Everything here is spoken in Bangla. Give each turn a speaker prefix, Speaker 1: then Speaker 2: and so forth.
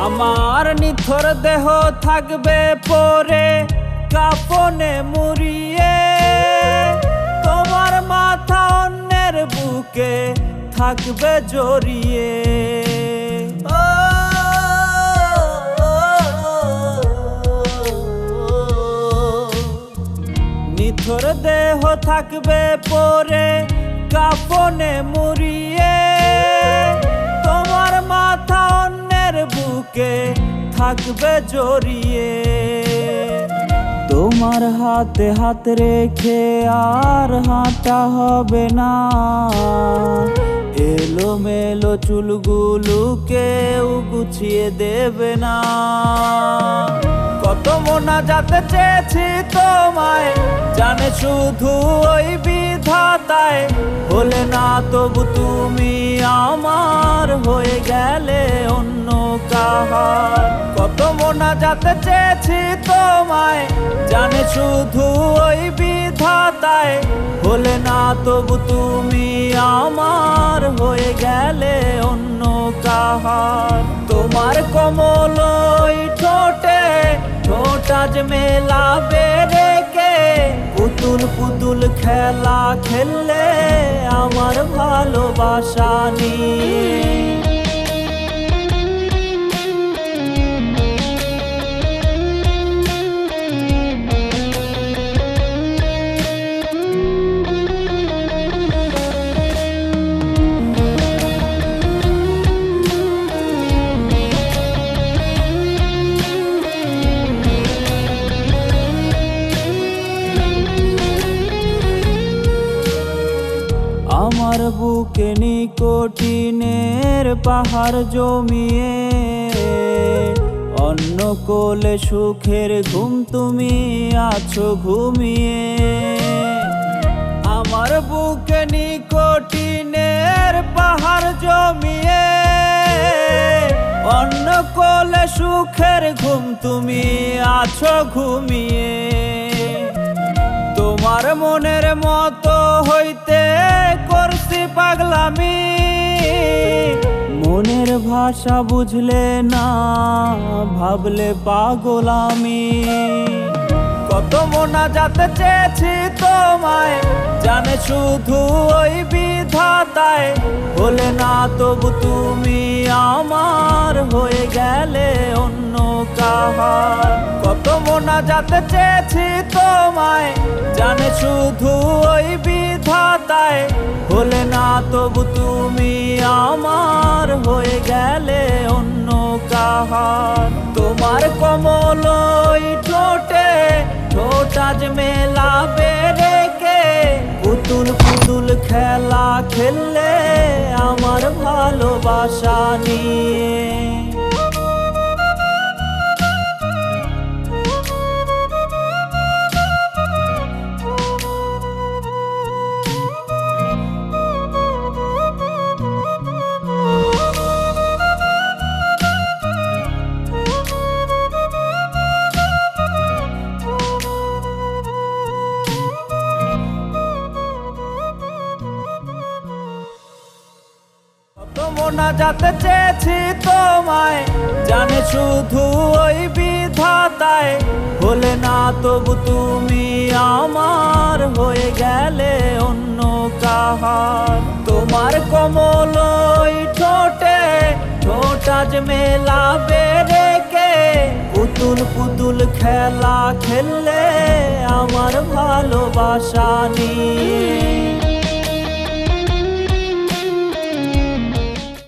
Speaker 1: আমার নিথর দেহ থাকবে পরে কাফনে মুড়িয়ে, তোমার মাথা অন্যের বুকে থাকবে জড়িয়ে। নিথর দেহ থাকবে পরে কাফনে মুড়িয়ে, তোমার মাথা অন্যের বুকে থাকবে জড়িয়ে। তোমার হাতে হাত রেখে আর হাঁটা হবে না, এলোমেলো চুলগুলো কেউ গুছিয়ে দেবে না। কত মোনাজাতে চেয়েছি তোমায়, জানে শুধু ওই বিধাতায়। হলে না তবু তুমি আমার, হয়ে গেলে অন্য কাহার। কত মোনাজাতে চেয়েছি তোমায়, জানে শুধু ওই বিধাতায়। হলে না তবু তুমি আমার, হয়ে গেলে অন্য কাহার। তোমার কোমল ওই ঠোঁটে ঠোঁট আজ মেলাবে রেখে, পুতুল পুতুল খেলা খেললে আমার ভালোবাসা নিয়ে। আমার বুকে নিকোটিনের পাহাড় জমিয়ে, অন্য কোলে সুখের ঘুম তুমি আছো ঘুমিয়ে। আমার বুকে নিকোটিনের পাহাড় জমিয়ে, অন্য কোলে সুখের ঘুম তুমি আছো ঘুমিয়ে। তোমার মনের মতো হইতে করছি পাগলামি, মনের ভাষা বুঝলে না ভাবলে পাগল আমি। কত মোনাজাতে চেয়েছি তোমায়, জানে শুধু ওই বিধাতায়। হলে না তবু তুমি আমার, হয়ে গেলে অন্য কাহার। কত মোনাজাতে চেয়েছি তোমায়, জানে শুধু ওই বিধাতায়। হলে না তবু তুমি আমার, হয়ে গেলে অন্য কাহার। তোমার কোমল ওই ঠোঁটে ঠোঁট আজ মেলাবে রেখে, পুতুল পুতুল খেলা খেললে আমার ভালোবাসা নিয়ে। মোনাজাতে চেয়েছি তোমায়, জানে শুধু ওই বিধাতায়। হলে না তবু তুমি আমার, হয়ে গেলে অন্য কাহার। তোমার কোমল ওই ঠোঁটে ঠোঁট আজ মেলাবে রেখে, পুতুল পুতুল খেলা খেললে আমার ভালোবাসা নিয়ে।